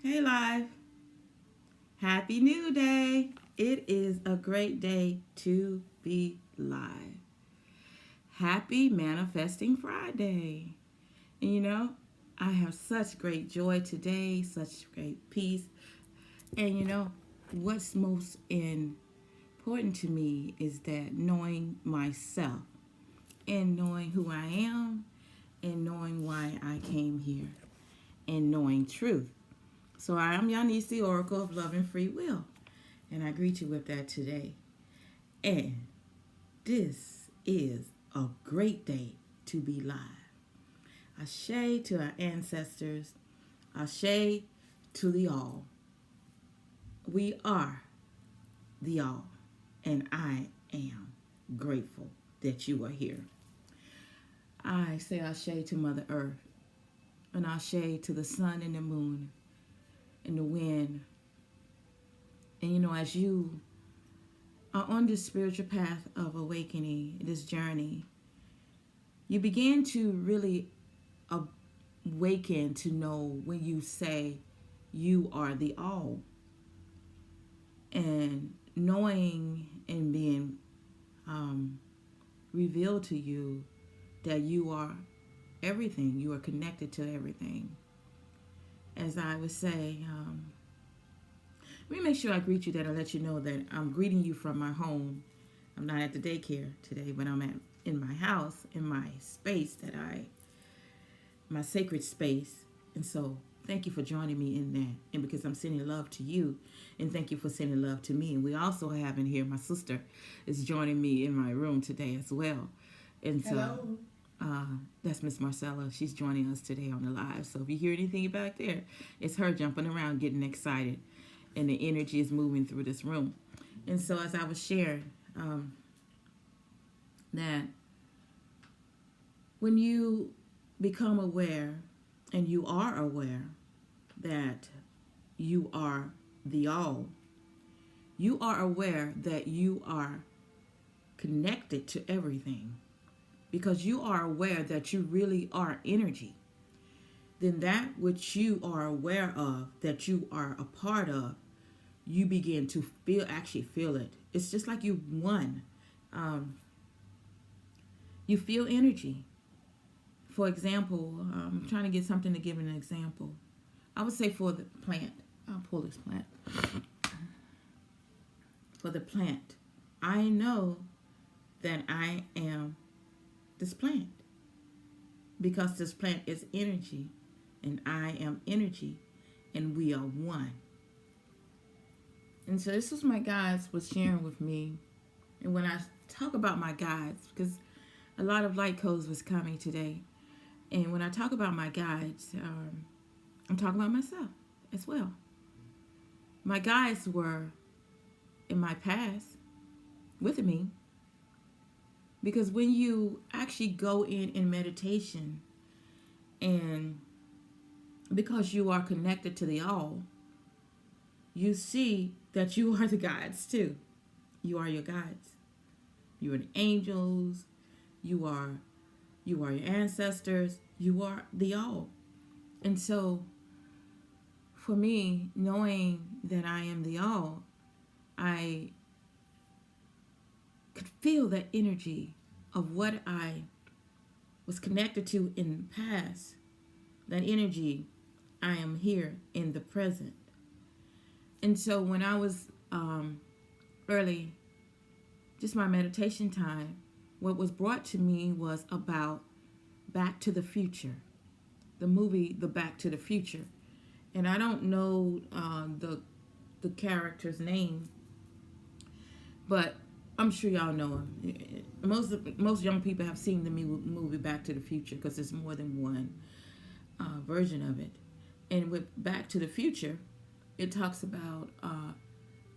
Hey, Live. Happy New Day. It is a great day to be live. Happy Manifesting Friday. And I have such great joy today, such great peace. And what's most important to me is that knowing myself and knowing who I am and knowing why I came here and knowing truth. So I am Yanis, the Oracle of Love and Free Will. And I greet you with that today. And this is a great day to be live. Ashe to our ancestors. Ashe to the all. We are the all. And I am grateful that you are here. I say Ashe to Mother Earth. And Ashe to the sun and the moon and the wind. And as you are on this spiritual path of awakening, this journey, you begin to really awaken to know when you say you are the all. And knowing and being revealed to you that you are everything, you are connected to everything. As I would say, let me make sure I greet you that I let you know that I'm greeting you from my home. I'm not at the daycare today, but I'm in my house, in my space my sacred space. And so thank you for joining me in that. And because I'm sending love to you, and thank you for sending love to me. And we also have in here, my sister is joining me in my room today as well. And so Hello. That's Miss Marcella. She's joining us today on the live. So if you hear anything back there, it's her jumping around, getting excited. And the energy is moving through this room. And so as I was sharing, that when you become aware and you are aware that you are the all, you are aware that you are connected to everything because you are aware that you really are energy. Then that which you are aware of, that you are a part of, you begin to actually feel it. It's just like you won. You feel energy. For example, I'm trying to get something to give an example. I would say for the plant. I'll pull this plant. For the plant, I know that I am this plant because this plant is energy and I am energy and we are one. And so this was my guides was sharing with me. And when I talk about my guides, because a lot of light codes was coming today. And when I talk about my guides, I'm talking about myself as well. My guides were in my past with me. Because when you actually go in meditation and because you are connected to the all, you see that you are the guides too. You are your guides. You are the angels. You are your ancestors. You are the all. And so for me, knowing that I am the all, I could feel that energy of what I was connected to in the past. That energy, I am here in the present. And so when I was early, just my meditation time, what was brought to me was about Back to the Future, the movie The Back to the Future. And I don't know the character's name, but I'm sure y'all know him. Most young people have seen the movie Back to the Future because there's more than one version of it. And with Back to the Future, it talks about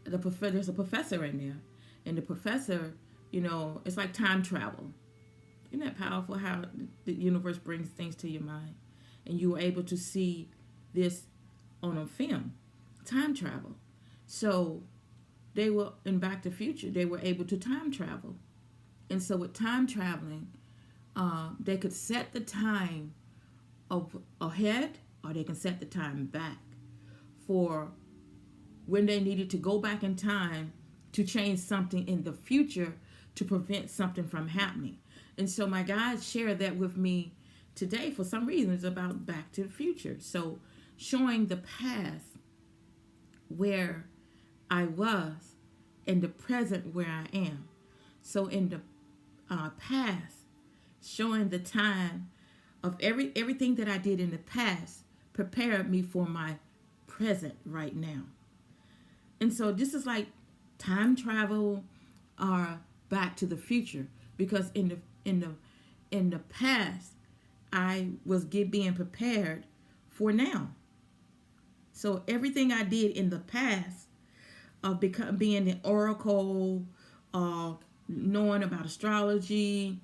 there's a professor in there, and the professor, it's like time travel. Isn't that powerful how the universe brings things to your mind, and you were able to see this on a film, time travel. So they were in Back to the Future. They were able to time travel, and so with time traveling, they could set the time of ahead, or they can set the time back for when they needed to go back in time to change something in the future to prevent something from happening. And so my guide shared that with me today for some reason. It's about Back to the Future. So showing the past where I was and the present where I am. So in the past, showing the time of everything that I did in the past prepared me for my present right now. And so this is like time travel or Back to the Future, because in the past I was being prepared for now. So everything I did in the past of being an oracle, knowing about astrology,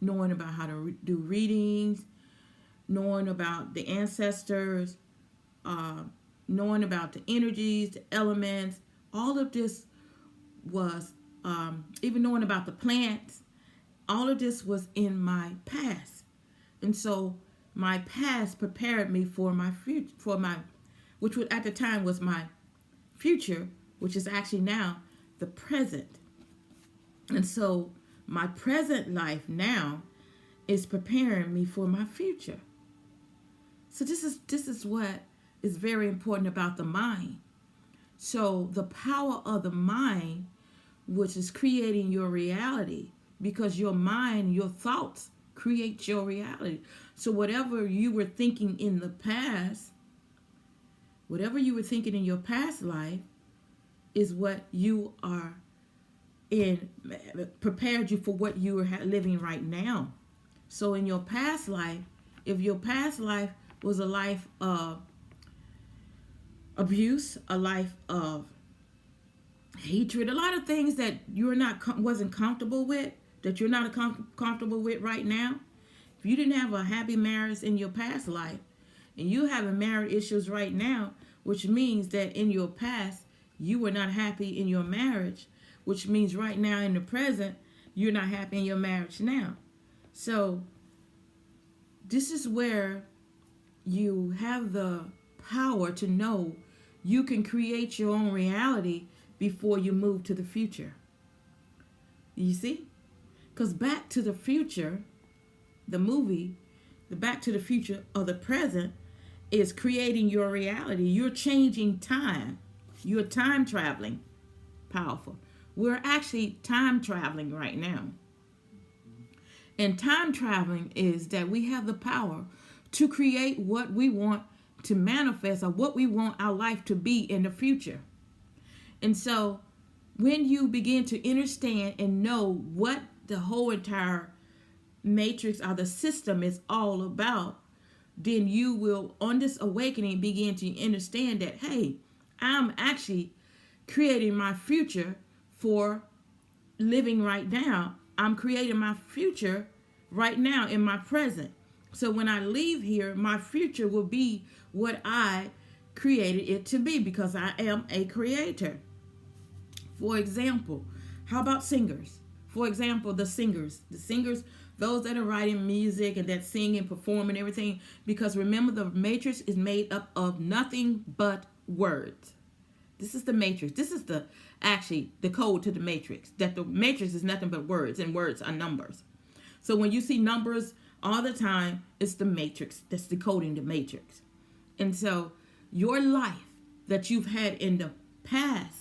knowing about how to do readings, knowing about the ancestors, knowing about the energies, the elements, all of this was, even knowing about the plants, all of this was in my past. And so my past prepared me for my future, which at the time was my future, which is actually now the present. And so my present life now is preparing me for my future. So this is what is very important about the mind. So the power of the mind, which is creating your reality, because your mind, your thoughts create your reality. So whatever you were thinking in the past, whatever you were thinking in your past life is what you are in, prepared you for what you are living right now. So in your past life, if your past life was a life of abuse, a life of hatred, a lot of things that you're wasn't comfortable with, that you're not comfortable with right now. If you didn't have a happy marriage in your past life, and you having marriage issues right now, which means that in your past you were not happy in your marriage, which means right now in the present you're not happy in your marriage now. So this is where you have the power to know you can create your own reality before you move to the future. You see? Because Back to the Future, the movie, the Back to the Future of the present, is creating your reality. You're changing time. You're time traveling. Powerful. We're actually time traveling right now. And time traveling is that we have the power to create what we want to manifest, or what we want our life to be in the future. And so when you begin to understand and know what the whole entire matrix or the system is all about, then you will, on this awakening, begin to understand that, hey, I'm actually creating my future for living right now. I'm creating my future right now in my present. So when I leave here, my future will be what I created it to be, because I am a creator. For example, how about singers? For example, the singers, those that are writing music and that sing and perform and everything, because remember, the matrix is made up of nothing but words. This is the matrix. This is actually the code to the matrix, that the matrix is nothing but words, and words are numbers. So when you see numbers all the time, it's the matrix that's decoding the matrix. And so your life that you've had in the past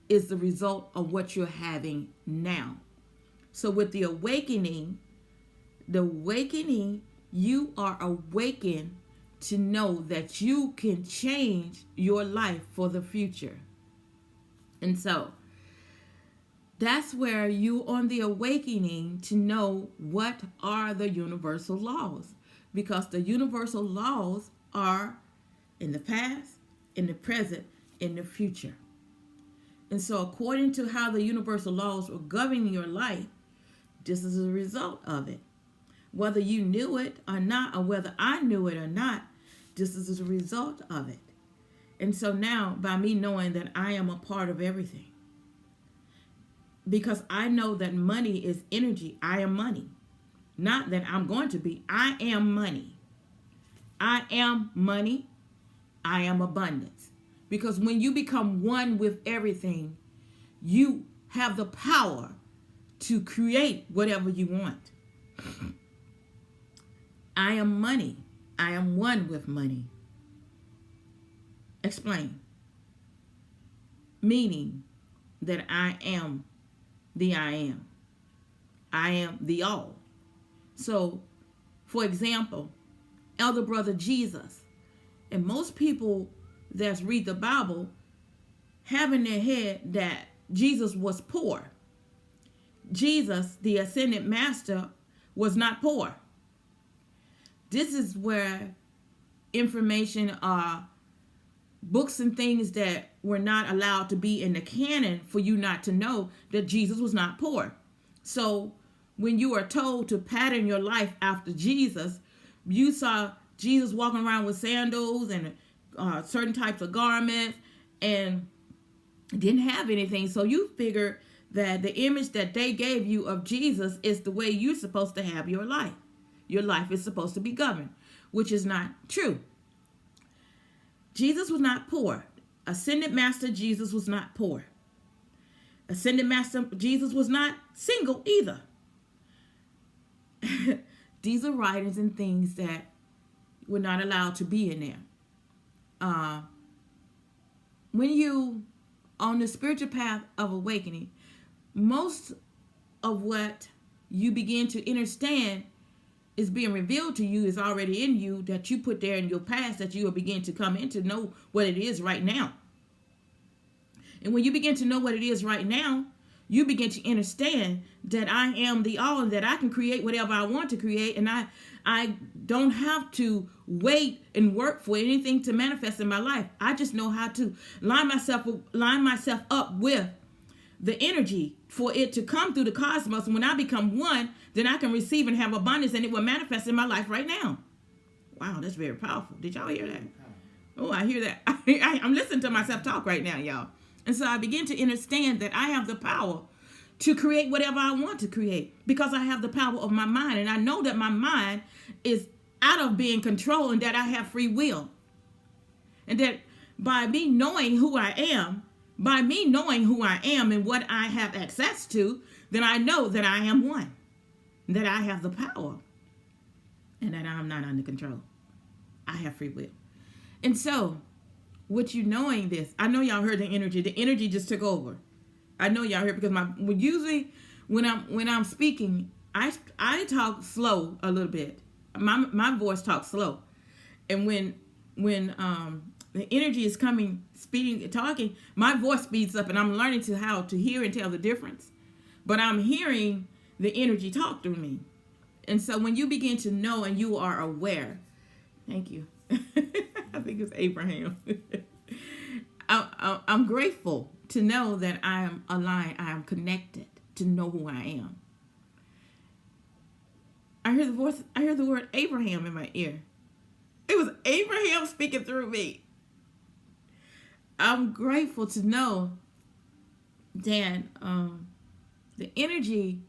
is the result of what you're having now. So with the awakening, you are awakened to know that you can change your life for the future. And so that's where you on the awakening to know what are the universal laws, because the universal laws are in the past, in the present, in the future. And so according to how the universal laws are governing your life, this is a result of it. Whether you knew it or not, or whether I knew it or not, this is a result of it. And so now, by me knowing that I am a part of everything, because I know that money is energy. I am money. Not that I'm going to be. I am money. I am money. I am abundance. Because when you become one with everything, you have the power to create whatever you want. I am money. I am one with money. Explain. Meaning that I am the I am. I am the all. So, for example, elder brother Jesus, and most people that read the Bible have in their head that Jesus was poor. Jesus, the ascended master, was not poor. This is where information books and things that were not allowed to be in the canon for you not to know that Jesus was not poor. So when you are told to pattern your life after Jesus, you saw Jesus walking around with sandals and certain types of garments and didn't have anything. So you figure that the image that they gave you of Jesus is the way you're supposed to have your life. Your life is supposed to be governed, which is not true. Jesus was not poor. Ascended Master Jesus was not poor. Ascended Master Jesus was not single either. These are writings and things that were not allowed to be in there. When you on the spiritual path of awakening, most of what you begin to understand is being revealed to you, is already in you, that you put there in your past, that you will begin to come in to know what it is right now. And when you begin to know what it is right now, you begin to understand that I am the all, and that I can create whatever I want to create, and I don't have to wait and work for anything to manifest in my life. I just know how to line myself up with the energy for it to come through the cosmos. And when I become one, then I can receive and have abundance, and it will manifest in my life right now. Wow, that's very powerful. Did y'all hear that? Oh, I hear that. I'm listening to myself talk right now, y'all. And so I begin to understand that I have the power to create whatever I want to create, because I have the power of my mind. And I know that my mind is out of being controlled, and that I have free will. And that by me knowing who I am, and what I have access to, then I know that I am one, that I have the power, and that I'm not under control. I have free will. And so, with you knowing this, I know y'all heard the energy. The energy just took over. I know y'all heard, because usually when I'm speaking, I talk slow a little bit. My voice talks slow, and when the energy is coming, talking, my voice speeds up, and I'm learning how to hear and tell the difference. But I'm hearing the energy talk through me. And so when you begin to know and you are aware, thank you. I think it's Abraham. I'm grateful to know that I am aligned, I am connected, to know who I am. I heard the word Abraham in my ear. It was Abraham speaking through me. I'm grateful to know that the energy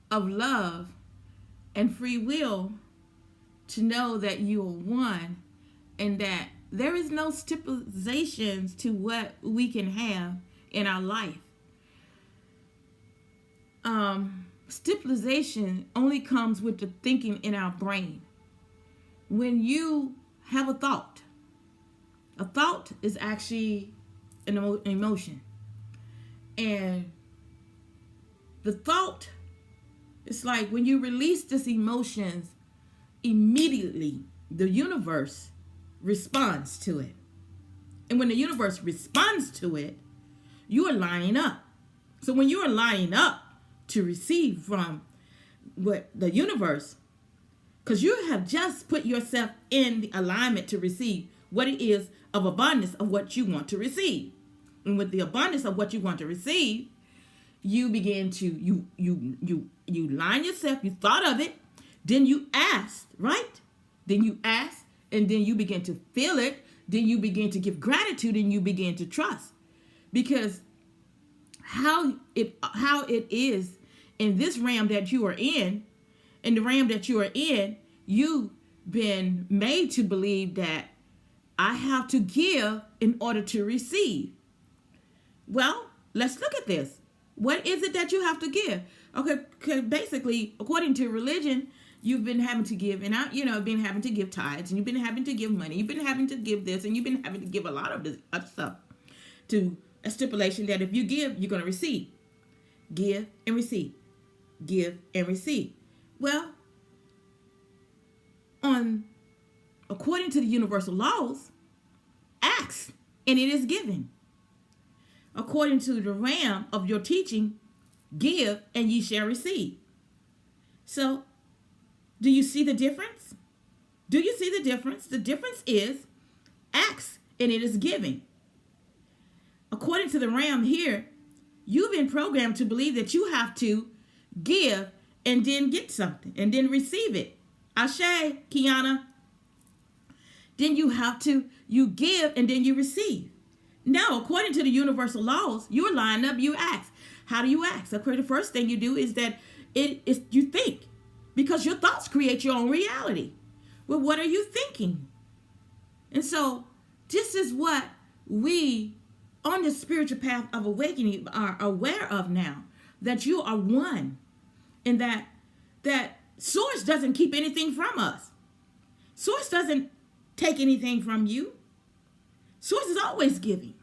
of love and free will, to know that you are one, and that there is no stipulations to what we can have in our life. Stipulation only comes with the thinking in our brain. When you have a thought is actually an emotion. And the thought, it's like when you release this emotions, immediately the universe responds to it. And when the universe responds to it, you are lining up. So when you are lining up to receive from what the universe, because you have just put yourself in the alignment to receive what it is of abundance of what you want to receive. And with the abundance of what you want to receive, you begin to, you line yourself, you thought of it, then you asked, right? Then you asked, and then you begin to feel it, then you begin to give gratitude, and you begin to trust. Because how it is in this realm that you are in the realm that you are in, you've been made to believe that I have to give in order to receive. Well, let's look at this. What is it that you have to give? Okay, basically, according to religion, you've been having to give, and been having to give tithes, and you've been having to give money, you've been having to give this, and you've been having to give a lot of this other stuff to a stipulation that if you give, you're going to receive. Give and receive. Give and receive. Well, according to the universal laws, ask and it is given. According to the ram of your teaching, give and ye shall receive. So, do you see the difference? Do you see the difference? The difference is ask and it is given. According to the ram here, you've been programmed to believe that you have to give and then get something and then receive it. Ashe, Kiana. Then you give and then you receive. Now, according to the universal laws, you're lined up, you ask. How do you ask? Okay, the first thing you do is that you think, because your thoughts create your own reality. Well, what are you thinking? And so this is what we on the spiritual path of awakening are aware of now, that you are one, and that source doesn't keep anything from us. Source doesn't take anything from you. Source is always giving.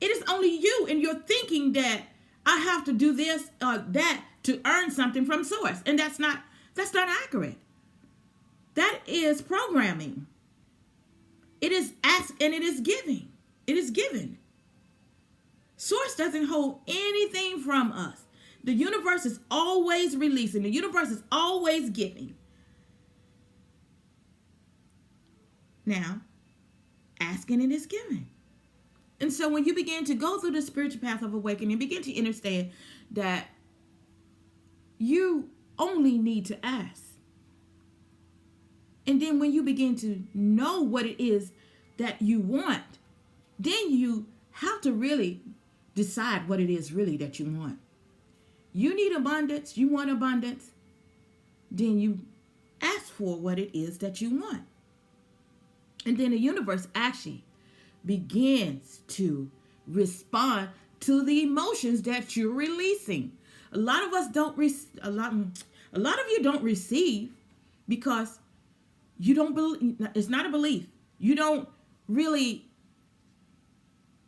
It is only you and your thinking that I have to do this or that to earn something from source. And that's not accurate. That is programming. It is ask and it is giving. It is given. Source doesn't hold anything from us. The universe is always releasing. The universe is always giving. Now, asking and it's given. And so when you begin to go through the spiritual path of awakening, begin to understand that you only need to ask. And then when you begin to know what it is that you want, then you have to really decide what it is really that you want. You need abundance, you want abundance, then you ask for what it is that you want. And then the universe actually begins to respond to the emotions that you're releasing. A lot of us don't a lot of you don't receive because you don't believe. It's not a belief. You don't really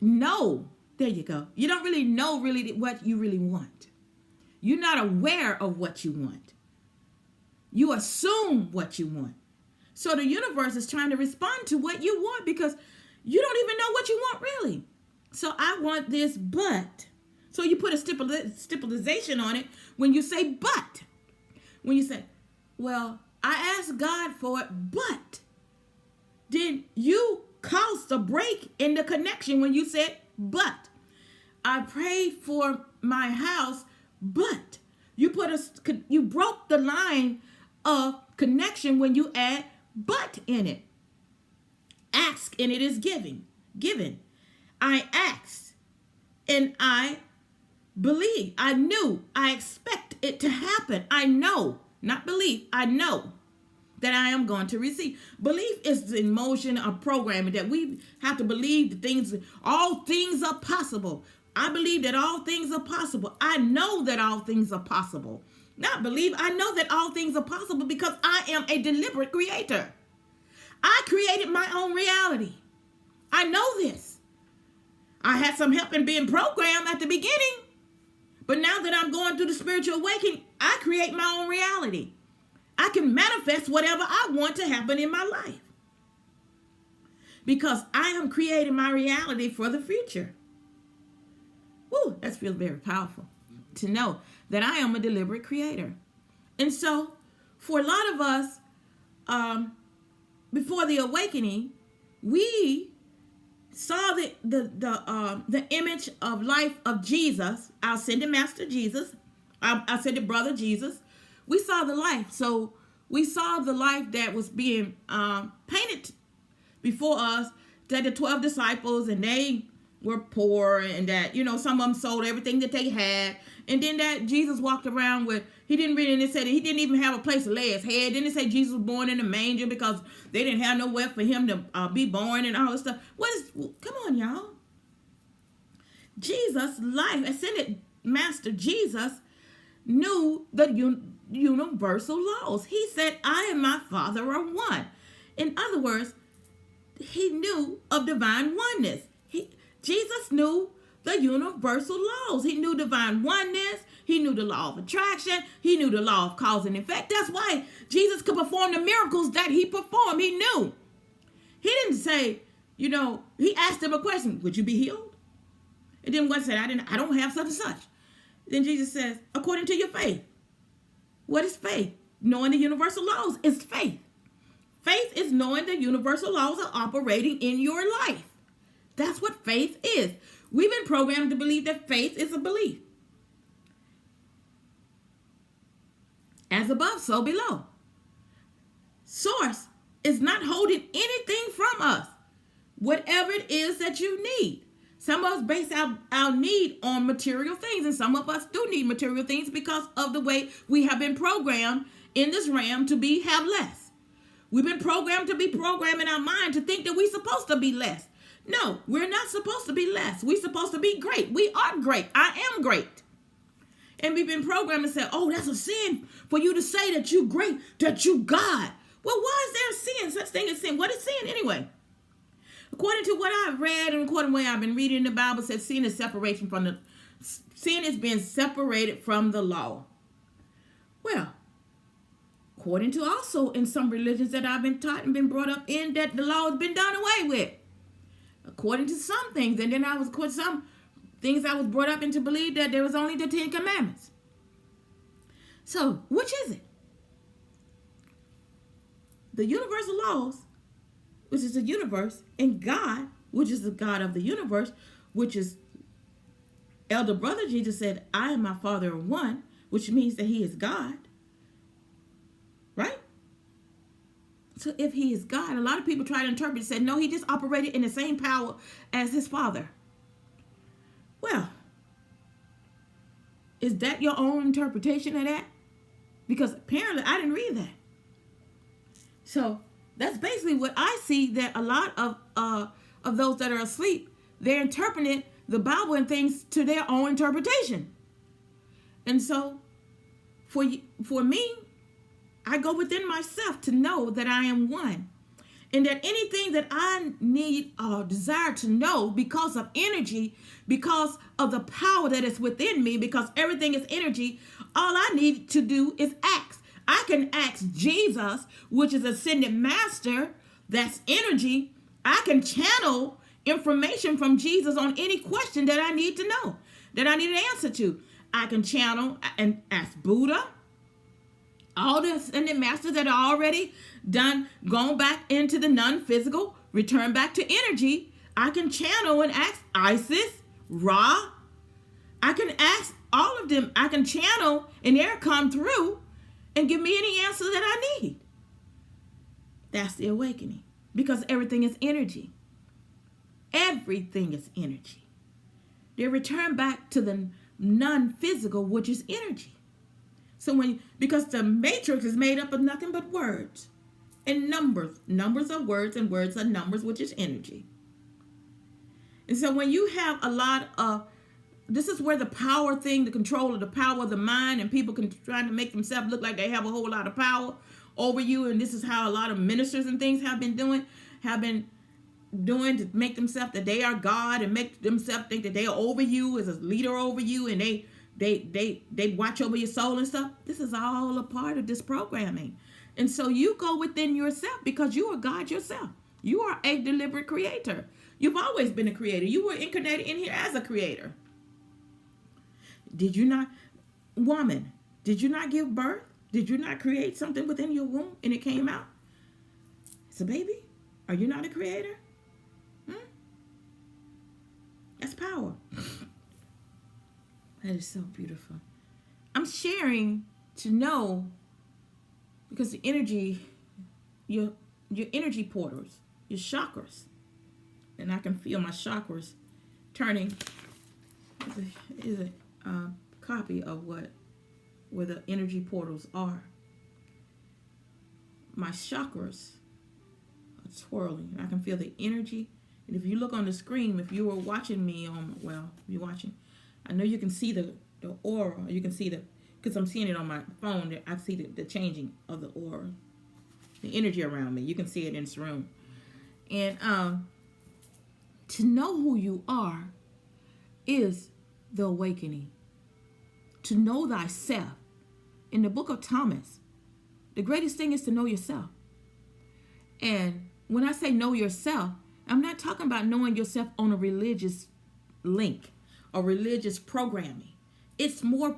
know. There you go. You don't really know what you really want. You're not aware of what you want. You assume what you want. So the universe is trying to respond to what you want because you don't even know what you want really. So I want this, but. So you put a stipulation on it when you say but. When you say, well, I asked God for it, but. Then you caused a break in the connection when you said but. I prayed for my house, but. You broke the line of connection when you add but in it. Ask and it is given. I asked and I believe. I knew. I expect it to happen. I know, not believe. I know that I am going to receive. Belief is the emotion of programming that we have to believe all things are possible. I believe that all things are possible. I know that all things are possible. Not believe, I know that all things are possible because I am a deliberate creator. I created my own reality. I know this. I had some help in being programmed at the beginning. But now that I'm going through the spiritual awakening, I create my own reality. I can manifest whatever I want to happen in my life. Because I am creating my reality for the future. Woo, that feels very powerful to know that I am a deliberate creator. And so, for a lot of us, before the awakening, we saw the image of life of Jesus, our ascended master Jesus, our ascended brother Jesus. We saw the life. So we saw the life that was being painted before us, that the 12 disciples, and they were poor, and that, some of them sold everything that they had. And then that Jesus walked around with, he didn't really, and it said he didn't even have a place to lay his head. Then it said Jesus was born in a manger because they didn't have nowhere for him to be born and all this stuff. Come on, y'all. Jesus' life, ascended Master Jesus, knew the universal laws. He said, I and my Father are one. In other words, he knew of divine oneness. Jesus knew the universal laws. He knew divine oneness. He knew the law of attraction. He knew the law of cause and effect. That's why Jesus could perform the miracles that he performed. He knew. He didn't say, he asked him a question, would you be healed? And then one said, I don't have such and such. Then Jesus says, according to your faith. What is faith? Knowing the universal laws is faith. Faith is knowing the universal laws are operating in your life. That's what faith is. We've been programmed to believe that faith is a belief. As above, so below. Source is not holding anything from us. Whatever it is that you need. Some of us base our need on material things, and some of us do need material things because of the way we have been programmed in this realm to have less. We've been programmed to be programming our mind to think that we're supposed to be less. No, we're not supposed to be less. We're supposed to be great. We are great. I am great. And we've been programmed to say, oh, that's a sin for you to say that you're great, that you God. Well, why is there sin? Such thing as sin. What is sin anyway? According to what I've read and according to what I've been reading in the Bible, says sin is sin is being separated from the law. Well, according to also in some religions that I've been taught and been brought up in, that the law has been done away with. According to some things, and then some things I was brought up into believe that there was only the 10 Commandments. So, which is it? The universal laws, which is the universe, and God, which is the God of the universe, which is Elder Brother Jesus said, I and my Father are one, which means that he is God. Right? So if he is God, a lot of people try to interpret and say, no, he just operated in the same power as his Father. Well, is that your own interpretation of that? Because apparently I didn't read that. So that's basically what I see, that a lot of those that are asleep, they're interpreting the Bible and things to their own interpretation. And so for me, I go within myself to know that I am one. And that anything that I need or desire to know because of energy, because of the power that is within me, because everything is energy, all I need to do is ask. I can ask Jesus, which is ascended master, that's energy. I can channel information from Jesus on any question that I need to know, that I need an answer to. I can channel and ask Buddha, all the ascended masters that are already done, gone back into the non-physical, return back to energy. I can channel and ask Isis, Ra. I can ask all of them. I can channel and they'll come through and give me any answer that I need. That's the awakening, because everything is energy. Everything is energy. They return back to the non-physical, which is energy. So because the matrix is made up of nothing but words and numbers. Numbers are words and words are numbers, which is energy. And so when you have a lot of, this is where the power thing, the control of the power of the mind, and people can try to make themselves look like they have a whole lot of power over you. And this is how a lot of ministers and things have been doing to make themselves that they are God and make themselves think that they are over you, as a leader over you, and they watch over your soul and stuff. This is all a part of this programming. And so you go within yourself because you are God yourself. You are a deliberate creator. You've always been a creator. You were incarnated in here as a creator. Did you not, woman, did you not give birth? Did you not create something within your womb and it came out? It's a baby. Are you not a creator? That's power. That is so beautiful. I'm sharing to know, because the energy, your energy portals, your chakras, and I can feel my chakras turning is a copy of where the energy portals are. My chakras are swirling. I can feel the energy. And if you look on the screen, if you were watching me on, well, you're watching, I know you can see the aura. You can see because I'm seeing it on my phone, I see the changing of the aura, the energy around me. You can see it in this room. And to know who you are is the awakening. To know thyself. In the book of Thomas, the greatest thing is to know yourself. And when I say know yourself, I'm not talking about knowing yourself on a religious link or religious programming. It's more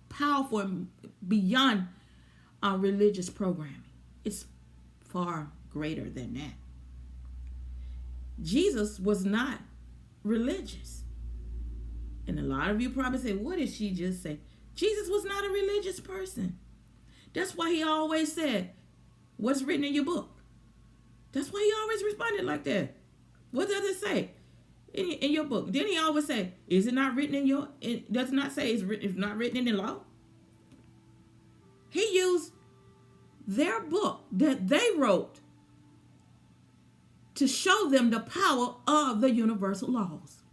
powerful beyond religious programming. It's far greater than that. Jesus was not religious. And a lot of you probably say, what did she just say? Jesus was not a religious person. That's why he always said, what's written in your book? That's why he always responded like that. What does it say in your book? Didn't he always say, is it not written in your, it does not say it's not written in the law? He used their book that they wrote to show them the power of the universal laws.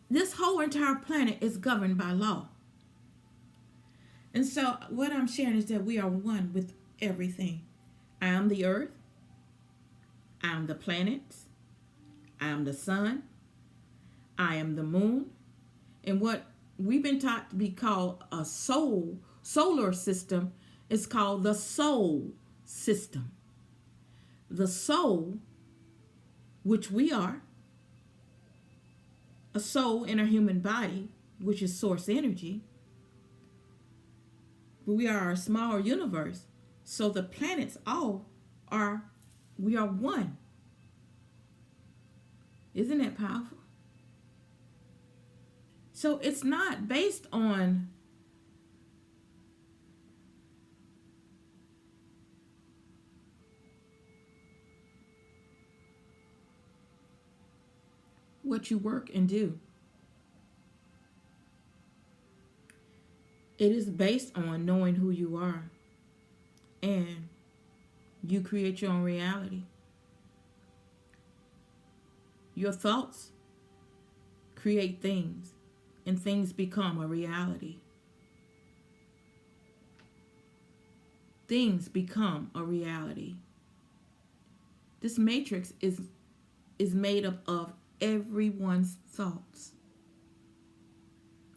This whole entire planet is governed by law. And so what I'm sharing is that we are one with everything. I am the earth. I am the planets. I am the sun. I am the moon. And what we've been taught to be called a solar system is called the soul system. The soul, which we are, a soul in a human body, which is source energy. But we are a smaller universe. So the planets we are one. Isn't that powerful? So it's not based on what you work and do. It is based on knowing who you are, and you create your own reality. Your thoughts create things, and things become a reality. Things become a reality. This matrix is made up of everyone's thoughts.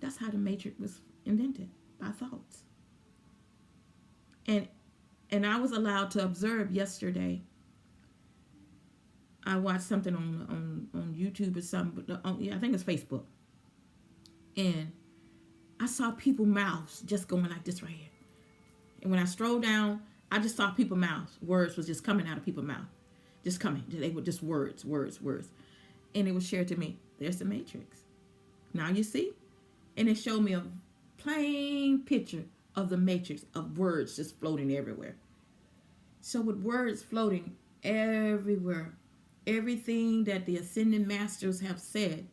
That's how the matrix was invented, by thoughts. And I was allowed to observe yesterday. I watched something on YouTube or something, but I think it's Facebook. And I saw people's mouths just going like this right here. And when I strolled down, I just saw people's mouths. Words was just coming out of people's mouth. Just coming. They were just words. And it was shared to me. There's the matrix. Now you see? And it showed me a plain picture of the matrix of words just floating everywhere. So with words floating everywhere, everything that the ascended masters have said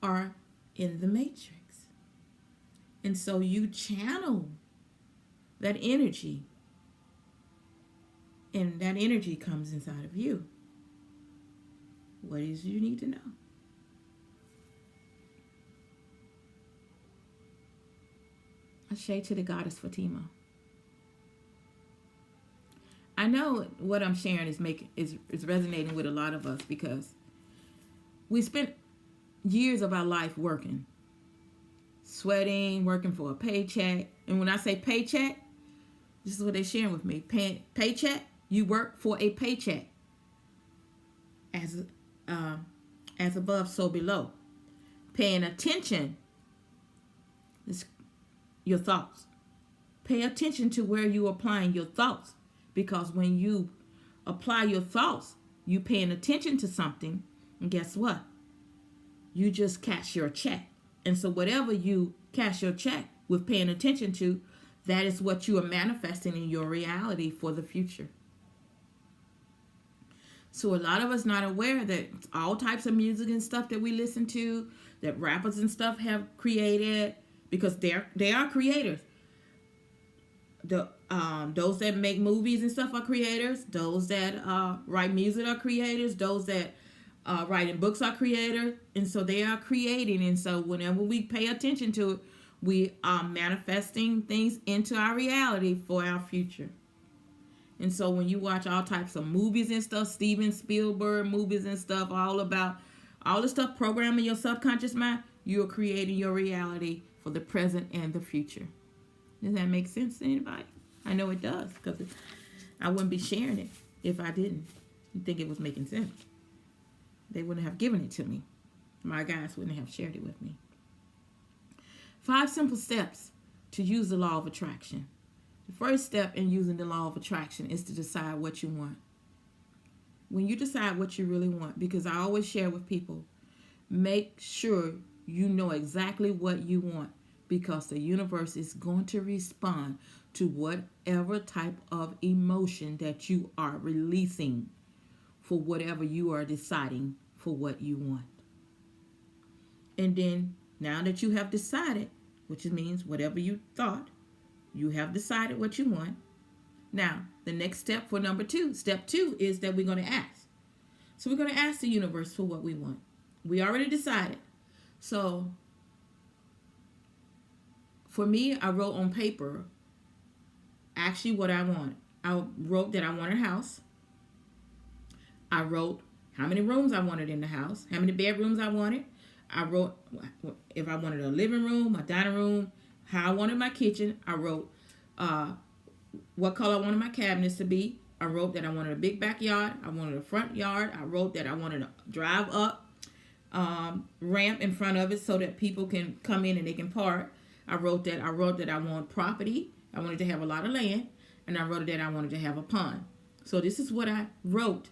are in the matrix. And so you channel that energy, and that energy comes inside of you. What is you need to know? Ashe to the goddess Fatima. I know what I'm sharing is resonating with a lot of us, because we spent years of our life working, sweating, working for a paycheck. And when I say paycheck, this is what they're sharing with me. Paycheck, you work for a paycheck. As above, so below. Paying attention is your thoughts. Pay attention to where you're applying your thoughts, because when you apply your thoughts, you paying attention to something, and guess what? You just cash your check. And so whatever you cash your check with paying attention to, that is what you are manifesting in your reality for the future. So a lot of us not aware that all types of music and stuff that we listen to, that rappers and stuff have created, because they are creators. Those that make movies and stuff are creators. Those that write music are creators. Those that writing books are creators, and so they are creating. And so whenever we pay attention to it, we are manifesting things into our reality for our future. And so when you watch all types of movies and stuff, Steven Spielberg movies and stuff, all about all the stuff programming your subconscious mind, you're creating your reality for the present and the future. Does that make sense to anybody? I know it does, because I wouldn't be sharing it if I didn't think it was making sense. They wouldn't have given it to me. My guys wouldn't have shared it with me. 5 simple steps to use the law of attraction. The first step in using the law of attraction is to decide what you want. When you decide what you really want, because I always share with people, make sure you know exactly what you want, because the universe is going to respond to whatever type of emotion that you are releasing for whatever you are deciding for what you want. And then now that you have decided, which means whatever you thought, you have decided what you want. Now, the next step for number 2, step 2, is that we're going to ask. So we're going to ask the universe for what we want. We already decided. So for me, I wrote on paper actually what I wanted. I wrote that I wanted a house. I wrote how many rooms I wanted in the house, how many bedrooms I wanted. I wrote if I wanted a living room, a dining room, how I wanted my kitchen. I wrote what color I wanted my cabinets to be. I wrote that I wanted a big backyard. I wanted a front yard. I wrote that I wanted a drive up ramp in front of it so that people can come in and they can park. I wrote that I want property. I wanted to have a lot of land, and I wrote that I wanted to have a pond. So this is what I wrote,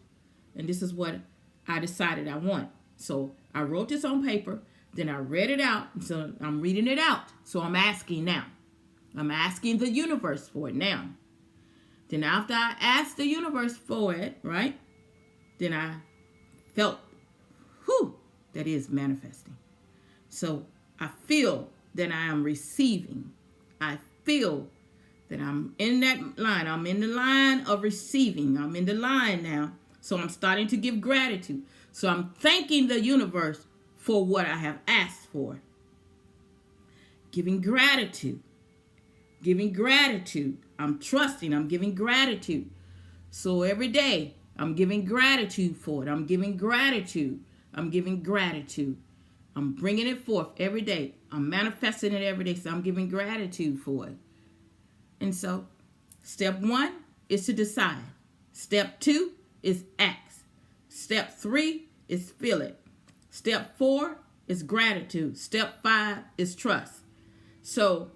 and this is what I decided I want. So I wrote this on paper, then I read it out. So I'm reading it out. So I'm asking now. I'm asking the universe for it now. Then after I asked the universe for it, right? Then I felt, that is manifesting. So I feel that I am receiving. I feel that I'm in that line. I'm in the line of receiving. I'm in the line now. So I'm starting to give gratitude. So I'm thanking the universe for what I have asked for. Giving gratitude. Giving gratitude. I'm trusting. I'm giving gratitude. So every day I'm giving gratitude for it. I'm giving gratitude. I'm giving gratitude. I'm bringing it forth every day. I'm manifesting it every day. So I'm giving gratitude for it. And so step 1 is to decide. Step 2 is act. Step 3 is feel it. Step 4 is gratitude. Step 5 is trust. So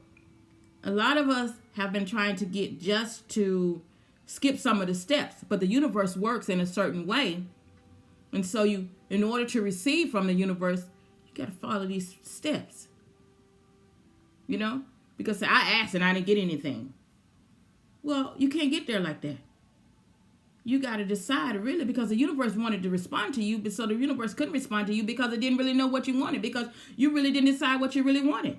a lot of us have been trying to get just to skip some of the steps, but the universe works in a certain way. And so in order to receive from the universe, you got to follow these steps. You know, because I asked and I didn't get anything. Well, you can't get there like that. You got to decide, really, because the universe wanted to respond to you, but so the universe couldn't respond to you because it didn't really know what you wanted, because you really didn't decide what you really wanted.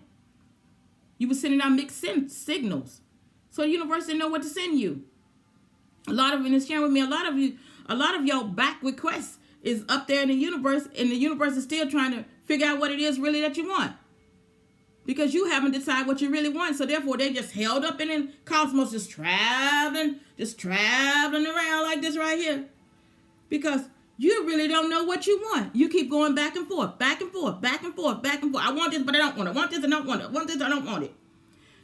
You were sending out mixed signals. So the universe didn't know what to send you. A lot of it is sharing with me, a lot of your back requests is up there in the universe, and the universe is still trying to figure out what it is really that you want. Because you haven't decided what you really want. So therefore, they just held up in the cosmos, just traveling around like this right here. Because you really don't know what you want. You keep going back and forth, back and forth, back and forth, back and forth. I want this, but I don't want it. I want this, I don't want it. I want this, I don't want it.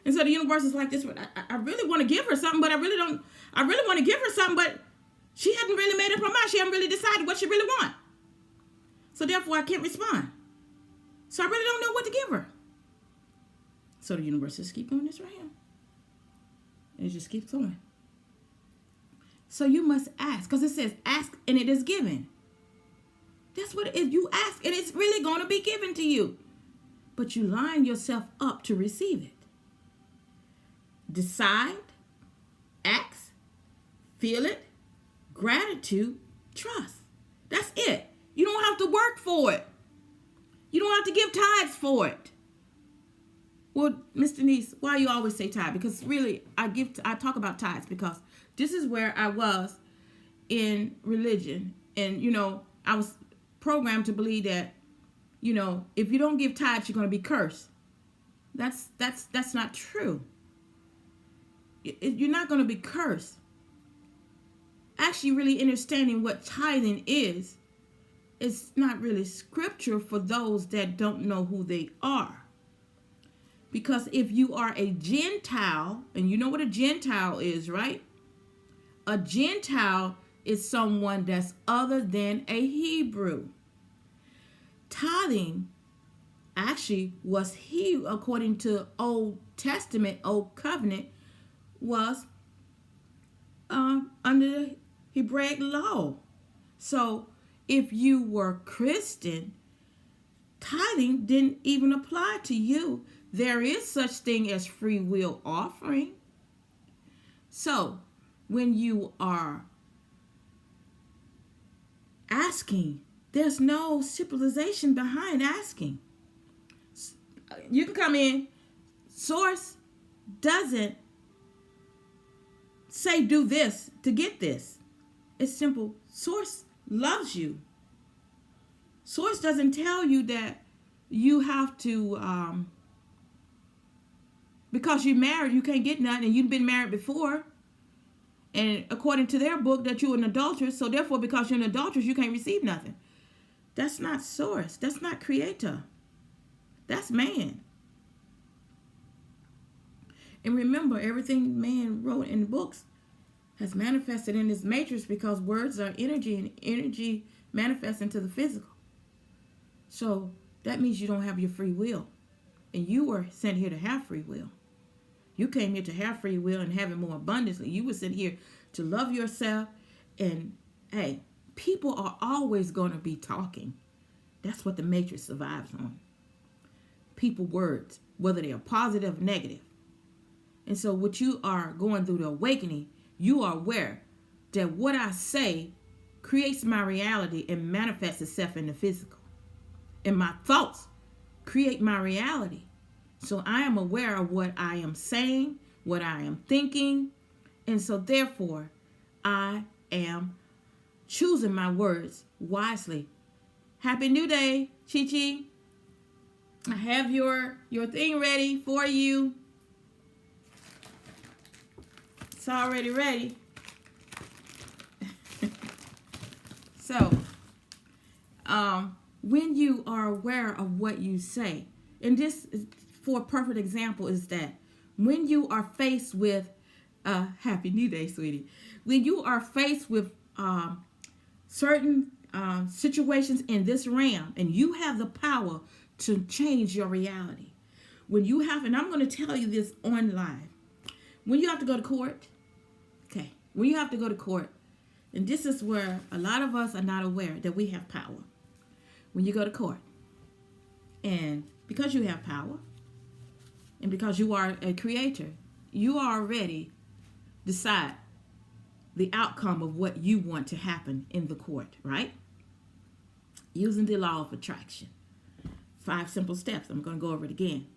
And so the universe is like this. I really want to give her something, but I really want to give her something, but she hasn't really made up her mind. She hasn't really decided what she really wants. So therefore, I can't respond. So I really don't know what to give her. So the universe just keep doing this right here. And it just keeps going. So you must ask, because it says ask and it is given. That's what it is. You ask and it's really going to be given to you. But you line yourself up to receive it. Decide, ask, feel it, gratitude, trust. That's it. You don't have to work for it. You don't have to give tithes for it. Well, Miss Denise, why you always say tithe? Because really, I talk about tithes because this is where I was in religion. And, I was programmed to believe that, if you don't give tithes, you're going to be cursed. That's not true. You're not going to be cursed. Actually, really understanding what tithing is, it's not really scripture for those that don't know who they are. Because if you are a Gentile, and you know what a Gentile is, right? A Gentile is someone that's other than a Hebrew. Tithing actually was according to Old Testament, Old Covenant, was under the Hebraic law. So if you were Christian, tithing didn't even apply to you. There is such thing as free will offering. So when you are asking, there's no civilization behind asking. You can come in. Source doesn't say do this to get this. It's simple. Source loves you. Source doesn't tell you that you have to, because you're married, you can't get nothing, and you've been married before. And according to their book, that you're an adulteress, so therefore, because you're an adulteress, you can't receive nothing. That's not source. That's not creator. That's man. And remember, everything man wrote in books has manifested in this matrix because words are energy, and energy manifests into the physical. So that means you don't have your free will. And you were sent here to have free will. You came here to have free will and have it more abundantly. You were sent here to love yourself. And hey, people are always going to be talking. That's what the matrix survives on. People words, whether they are positive or negative. And so what you are going through the awakening, you are aware that what I say creates my reality and manifests itself in the physical. And my thoughts create my reality. So I am aware of what I am saying, what I am thinking. And so therefore, I am choosing my words wisely. Happy New Day, Chi Chi. I have your thing ready for you. It's already ready. So, when you are aware of what you say, and this is, for a perfect example, is that when you are faced with, Happy New Day, sweetie. When you are faced with certain situations in this realm, and you have the power to change your reality. When you have, and I'm going to tell you this on live, when you have to go to court, okay, when you have to go to court, and this is where a lot of us are not aware that we have power. When you go to court, and because you have power, and because you are a creator, you already decide the outcome of what you want to happen in the court, right? Using the law of attraction. 5 simple steps. I'm going to go over it again.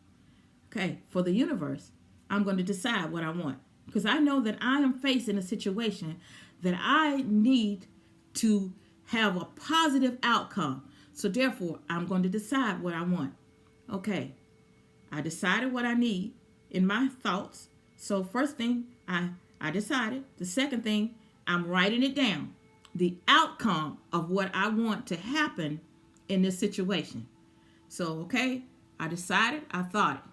Okay, for the universe, I'm going to decide what I want. Because I know that I am facing a situation that I need to have a positive outcome. So therefore, I'm going to decide what I want. Okay, I decided what I need in my thoughts. So first thing, I decided. The second thing, I'm writing it down. The outcome of what I want to happen in this situation. So, okay, I decided, I thought it.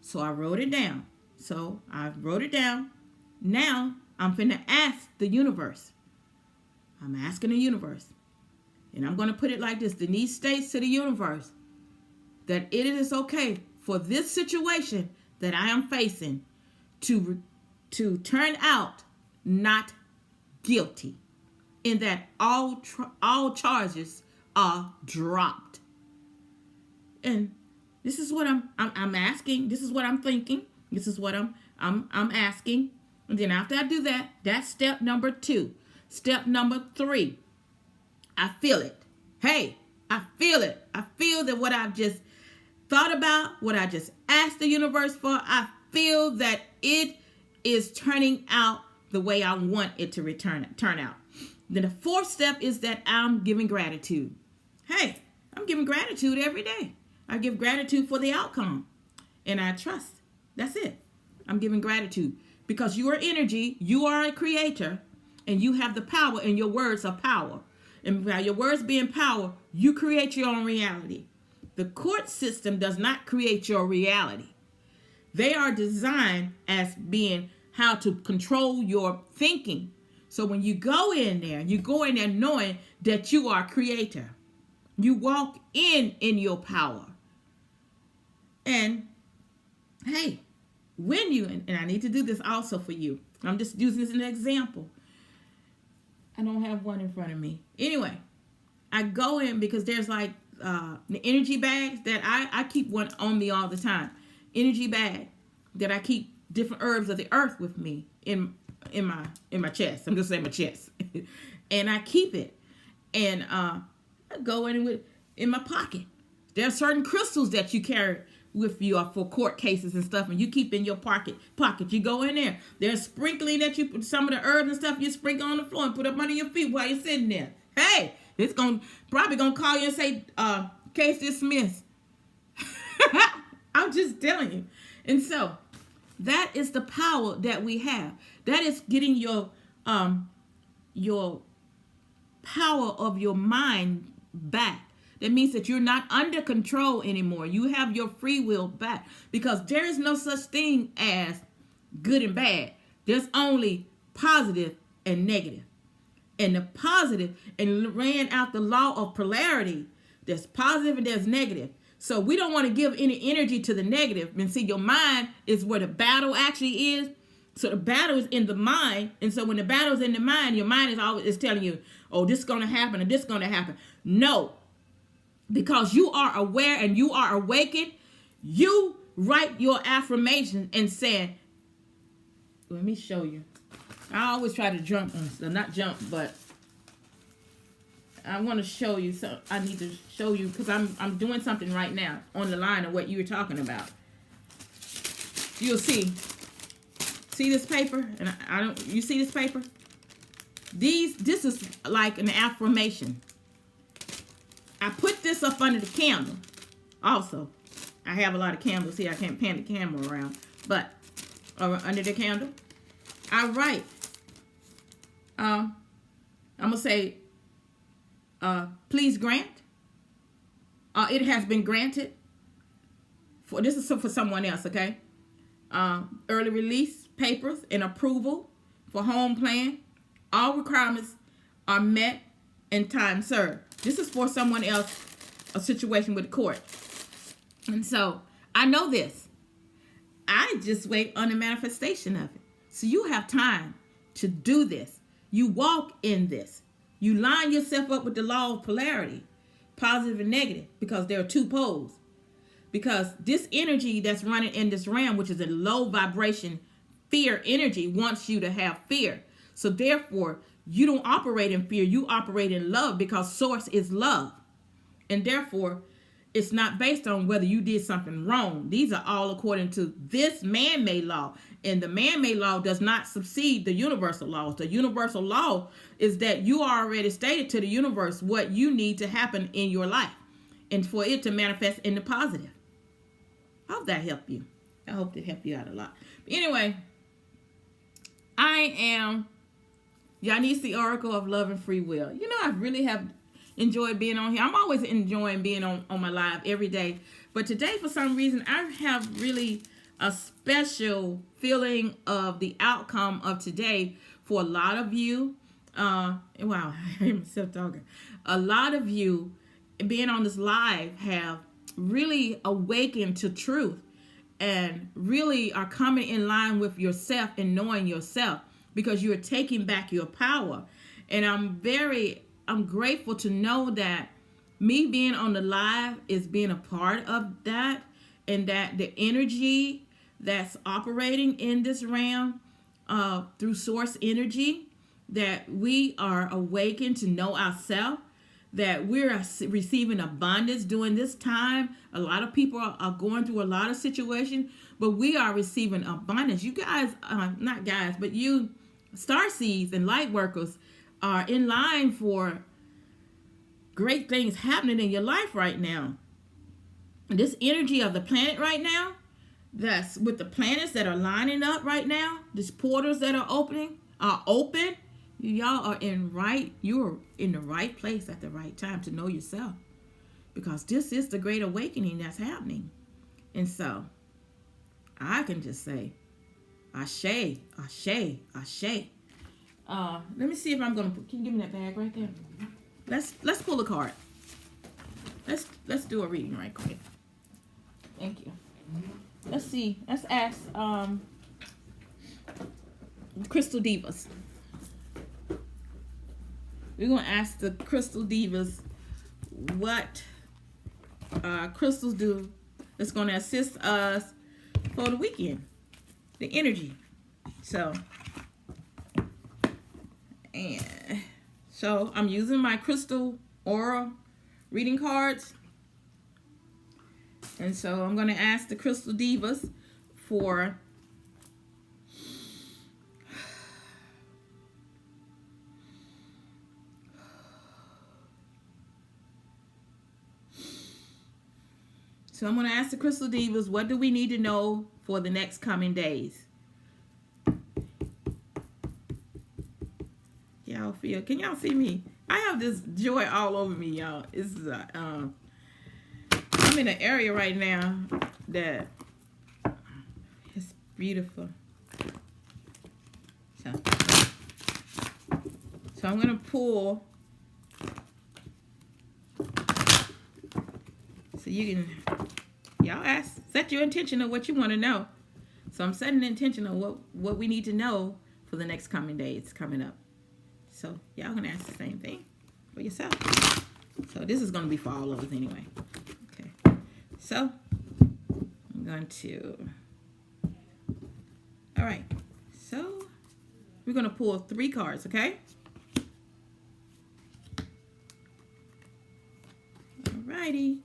So I wrote it down. So I wrote it down. Now I'm finna ask the universe. I'm asking the universe. And I'm going to put it like this. Denise states to the universe that it is okay for this situation that I am facing to turn out not guilty, in that all charges are dropped. And this is what I'm asking. This is what I'm thinking. This is what I'm asking. And then after I do that, that's step number 2. Step number 3, I feel it. Hey, I feel it. I feel that what I've just thought about, what I just asked the universe for, I feel that it is turning out the way I want it to turn out. Then the fourth step is that I'm giving gratitude. Hey, I'm giving gratitude every day. I give gratitude for the outcome. And I trust. That's it. I'm giving gratitude. Because you are energy, you are a creator, and you have the power, and your words are power. And by your words being power, you create your own reality. The court system does not create your reality. They are designed as being how to control your thinking. So when you go in there knowing that you are a creator. You walk in your power. And hey, when you, and I need to do this also for you. I'm just using this as an example. I don't have one in front of me. Anyway, I go in because there's like the energy bags that I keep one on me all the time. Energy bag that I keep different herbs of the earth with me in my chest. I'm just saying my chest. And I keep it. And I go in my pocket. There are certain crystals that you carry with you for court cases and stuff, and you keep in your pocket. You go in there. There's sprinkling that you put some of the herbs and stuff you sprinkle on the floor and put up under your feet while you're sitting there. Hey, it's probably gonna call you and say, case dismissed. I'm just telling you. And so that is the power that we have. That is getting your power of your mind back. That means that you're not under control anymore. You have your free will back, because there is no such thing as good and bad. There's only positive and negative. And the positive, and ran out the law of polarity. There's positive and there's negative. So we don't want to give any energy to the negative. And see, your mind is where the battle actually is. So the battle is in the mind. And so when the battle is in the mind, your mind is telling you, oh, this is going to happen, or this is going to happen. No. Because you are aware and you are awakened, you write your affirmation and say, let me show you. I always try to not jump, but I want to show you. So I need to show you because I'm doing something right now on the line of what you were talking about. You'll see. See this paper? And you see this paper? This is like an affirmation. I put this up under the candle. Also, I have a lot of candles here. I can't pan the camera around. But under the candle, I write. I'm going to say, please grant. It has been granted. This is for someone else, okay? Early release papers and approval for home plan. All requirements are met and time served. This is for someone else, a situation with the court. And so I know this. I just wait on the manifestation of it. So you have time to do this. You walk in this. You line yourself up with the law of polarity, positive and negative, because there are two poles. Because this energy that's running in this realm, which is a low vibration fear energy, wants you to have fear. So therefore, you don't operate in fear. You operate in love, because source is love. And therefore, it's not based on whether you did something wrong. These are all according to this man-made law. And the man-made law does not supersede the universal laws. The universal law is that you already stated to the universe what you need to happen in your life, and for it to manifest in the positive. I hope that helped you. I hope it helped you out a lot. But anyway, I am Yanis, Oracle of Love and Free Will. You know, I really have enjoyed being on here. I'm always enjoying being on my live every day. But today, for some reason, I have really a special feeling of the outcome of today for a lot of you. Wow, I hear myself talking. A lot of you being on this live have really awakened to truth and really are coming in line with yourself and knowing yourself, because you're taking back your power. And I'm grateful to know that me being on the live is being a part of that, and that the energy that's operating in this realm through source energy, that we are awakened to know ourselves, that we're receiving abundance during this time. A lot of people are going through a lot of situations, but we are receiving abundance. You guys, not guys, but you star seeds and light workers are in line for great things happening in your life right now. This energy of the planet right now, that's with the planets that are lining up right now, these portals that are open. Y'all are you're in the right place at the right time to know yourself, because this is the great awakening that's happening. And so I can just say ashe, ashe, ashe. Let me see if I'm gonna can you give me that bag right there? Let's pull a card. Let's do a reading right quick. Thank you. Let's see. Let's ask Crystal Divas. We're going to ask the Crystal Divas what crystals do that's going to assist us for the weekend. The energy. So I'm using my Crystal Aura reading cards. And so I'm going to ask the Crystal Divas for what do we need to know for the next coming days? Can y'all see me? I have this joy all over me, y'all. I'm in an area right now that is beautiful. So I'm going to pull so you can, y'all set your intention of what you want to know. So I'm setting the intention of what we need to know for the next coming days coming up. So y'all going to ask the same thing for yourself. So this is going to be for all of us anyway. Okay. So I'm going to, all right. So we're going to pull 3 cards, okay? All righty.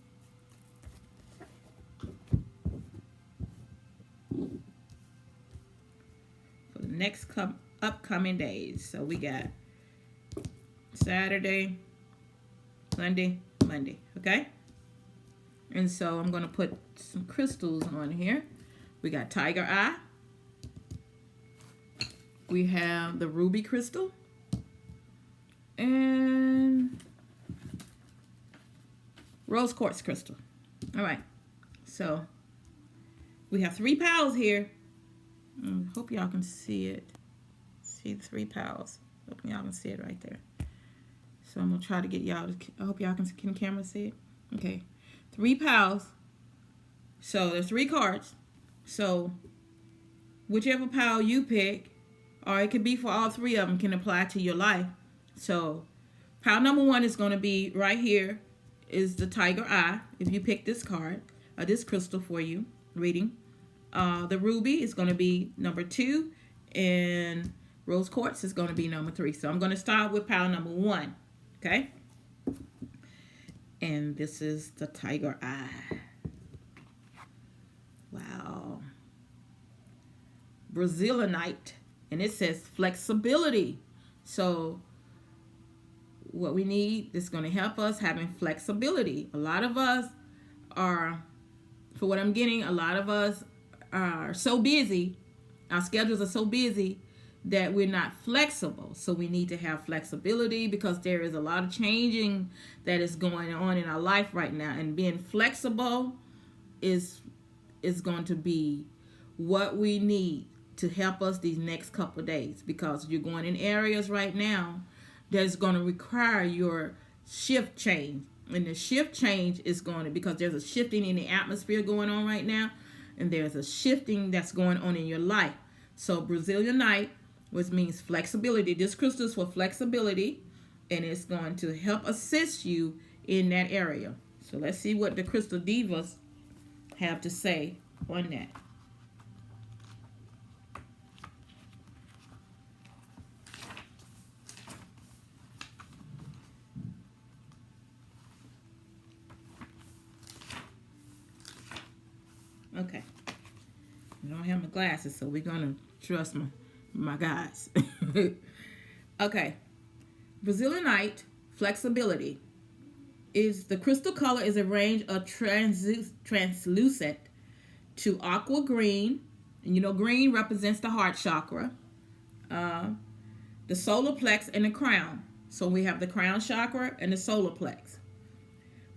For the next upcoming days. So we got Saturday, Sunday, Monday, okay? And so I'm going to put some crystals on here. We got Tiger Eye. We have the Ruby Crystal. And Rose Quartz Crystal. All right. So we have 3 piles here. Hope y'all can see it. See the 3 piles. Hope y'all can see it right there. So I'm going to try to get y'all to, I hope y'all can camera see it? Okay. 3 piles. So there's 3 cards. So whichever pile you pick, or it could be for all 3 of them, can apply to your life. So pile number 1 is going to be right here is the Tiger Eye. If you pick this card, this crystal for you, reading. The Ruby is going to be number 2, and Rose Quartz is going to be number 3. So I'm going to start with pile number 1. Okay? And this is the Tiger Eye. Wow. Brazilianite. And it says flexibility. So what we need is going to help us having flexibility. A lot of us are, for what I'm getting, a lot of us are so busy. Our schedules are so busy that we're not flexible. So we need to have flexibility because there is a lot of changing that is going on in our life right now. And being flexible is going to be what we need to help us these next couple of days, because you're going in areas right now that's going to require your shift change. And the shift change is going to, because there's a shifting in the atmosphere going on right now, and there's a shifting that's going on in your life. So Brazilianite, which means flexibility. This crystal is for flexibility, and it's going to help assist you in that area. So let's see what the Crystal Divas have to say on that. Okay. I don't have my glasses, so we're going to trust my guys. Okay. Brazilianite flexibility is the crystal color is a range of translucent to aqua green. And you know, green represents the heart chakra, the solar plex, and the crown. So we have the crown chakra and the solar plex.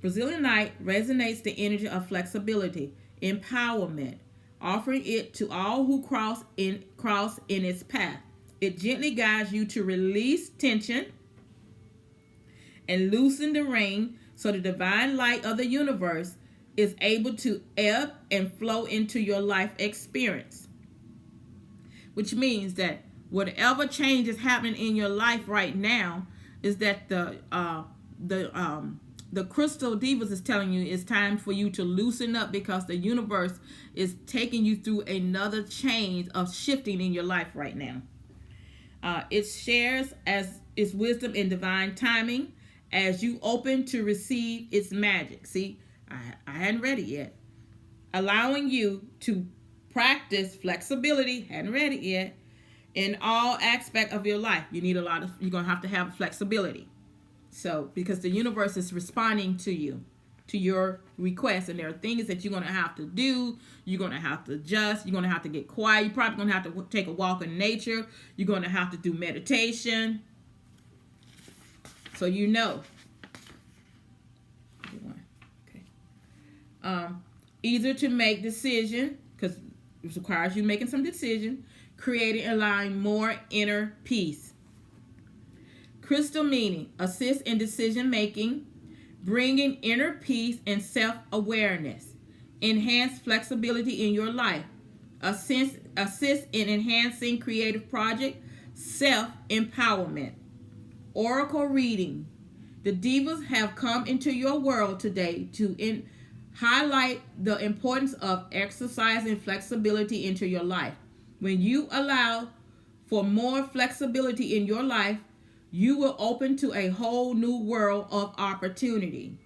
Brazilianite resonates the energy of flexibility, empowerment, offering it to all who cross in its path. It gently guides you to release tension and loosen the rein so the divine light of the universe is able to ebb and flow into your life experience. Which means that whatever change is happening in your life right now is that the Crystal Divas is telling you it's time for you to loosen up, because the universe is taking you through another change of shifting in your life right now. It shares as its wisdom and divine timing as you open to receive its magic. See, I hadn't read it yet. Allowing you to practice flexibility, hadn't read it yet, in all aspect of your life. You're going to have flexibility. So, because the universe is responding to you, to your requests, and there are things that you're going to have to do. You're going to have to adjust. You're going to have to get quiet. You're probably going to have to take a walk in nature. You're going to have to do meditation. So you know. Okay. Either to make decision, because it requires you making some decision, creating and allowing more inner peace. Crystal meaning, assist in decision making, bringing inner peace and self-awareness, enhance flexibility in your life, assist in enhancing creative project, self-empowerment. Oracle reading. The divas have come into your world today to highlight the importance of exercising flexibility into your life. When you allow for more flexibility in your life, you will open to a whole new world of opportunity.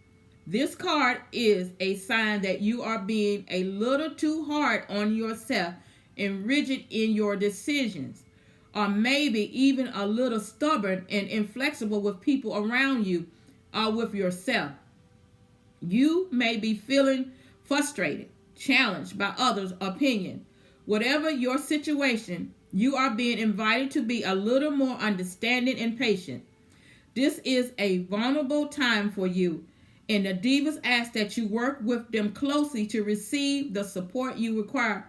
This card is a sign that you are being a little too hard on yourself and rigid in your decisions, or maybe even a little stubborn and inflexible with people around you or with yourself. You may be feeling frustrated, challenged by others' opinion. Whatever your situation, you are being invited to be a little more understanding and patient. This is a vulnerable time for you, and the divas ask that you work with them closely to receive the support you require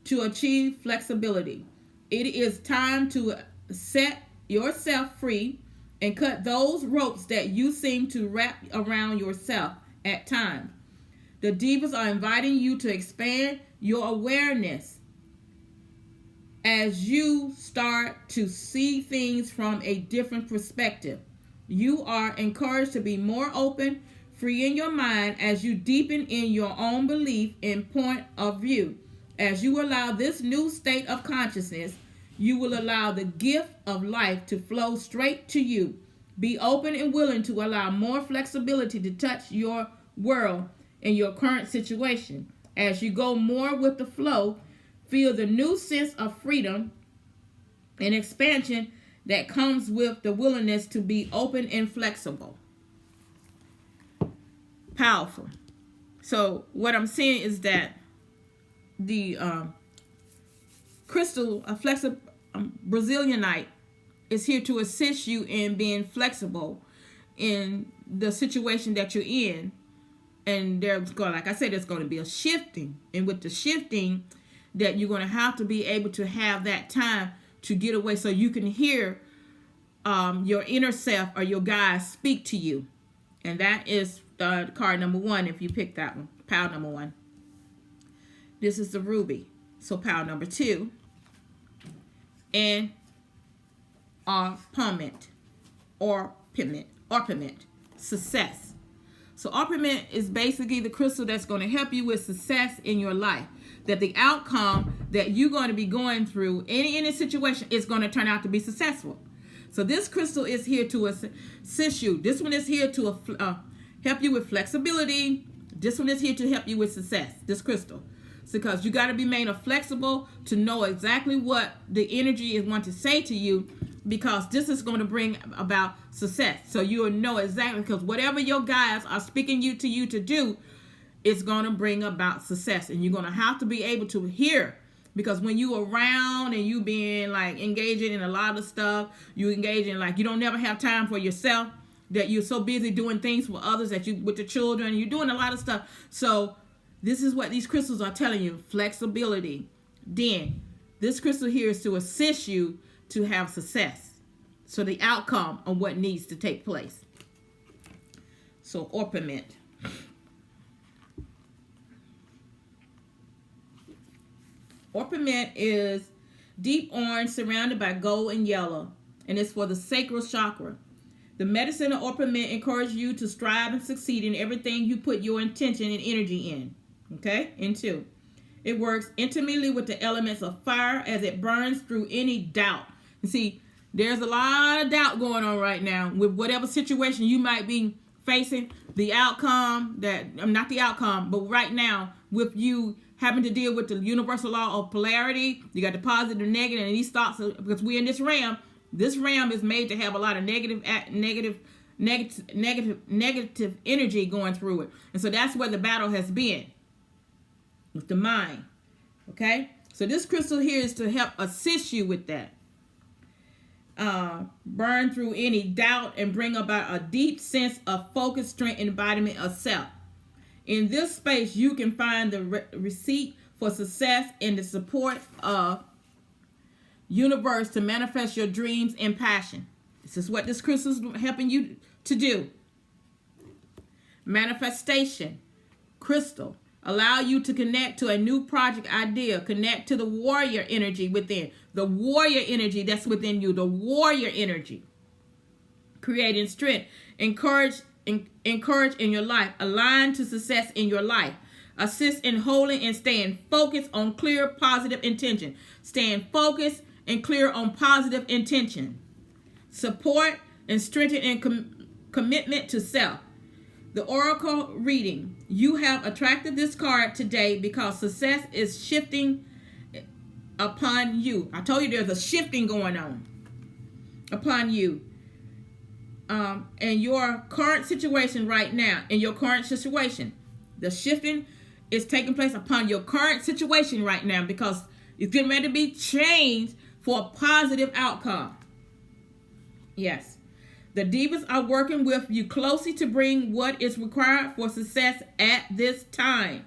to achieve flexibility. It is time to set yourself free and cut those ropes that you seem to wrap around yourself at times. The divas are inviting you to expand your awareness as you start to see things from a different perspective. You are encouraged to be more open, free in your mind as you deepen in your own belief and point of view. As you allow this new state of consciousness, you will allow the gift of life to flow straight to you. Be open and willing to allow more flexibility to touch your world and your current situation. As you go more with the flow, feel the new sense of freedom and expansion that comes with the willingness to be open and flexible. Powerful. So what I'm saying is that the crystal, Brazilianite, is here to assist you in being flexible in the situation that you're in. And there's going, like I said, there's going to be a shifting. And with the shifting, that you're going to have to be able to have that time to get away so you can hear your inner self or your guides speak to you. And that is card number 1 if you pick that one, pile number 1. This is the ruby. So pile number 2. And orpiment, success. So orpiment is basically the crystal that's going to help you with success in your life. That the outcome that you're going to be going through in any situation is going to turn out to be successful. So this crystal is here to assist you. This one is here to help you with flexibility. This one is here to help you with success, this crystal. It's because you got to be made flexible to know exactly what the energy is want to say to you, because this is going to bring about success. So you will know exactly, because whatever your guides are speaking to you to do, it's going to bring about success. And you're going to have to be able to hear, because when you around and you being like engaging in a lot of stuff, you engaging like you don't never have time for yourself, that you're so busy doing things for others, that you with the children, you're doing a lot of stuff. So this is what these crystals are telling you: flexibility. Then this crystal here is to assist you to have success, so the outcome of what needs to take place. So orpiment. Orpiment is deep orange surrounded by gold and yellow, and it's for the sacral chakra. The medicine of orpiment encourages you to strive and succeed in everything you put your intention and energy in. Okay? Into. It works intimately with the elements of fire as it burns through any doubt. You see, there's a lot of doubt going on right now with whatever situation you might be facing. The outcome not the outcome, but right now with you having to deal with the universal law of polarity, you got the positive and negative, and these thoughts, because we're in this realm. This realm is made to have a lot of negative energy going through it. And so that's where the battle has been with the mind. Okay? So this crystal here is to help assist you with that. Burn through any doubt and bring about a deep sense of focus, strength, and embodiment of self. In this space, you can find the receipt for success and the support of universe to manifest your dreams and passion. This is what this crystal is helping you to do. Manifestation crystal allow you to connect to a new project idea, connect to the warrior energy within, the warrior energy that's within you, the warrior energy, creating strength, encourage in your life, align to success in your life, assist in holding and staying focused on clear positive intention, staying focused and clear on positive intention, support and strengthen in commitment to self. The oracle reading. You have attracted this card today because success is shifting upon you. I told you there's a shifting going on upon you. And your current situation right now, in your current situation, the shifting is taking place upon your current situation right now, because it's getting ready to be changed for a positive outcome. Yes. The demons are working with you closely to bring what is required for success at this time.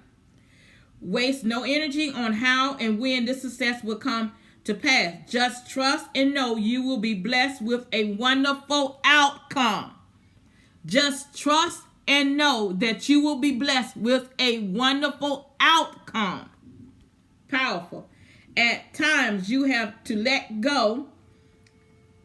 Waste no energy on how and when this success will come to pass. Just trust and know you will be blessed with a wonderful outcome. Just trust and know that you will be blessed with a wonderful outcome. Powerful. At times you have to let go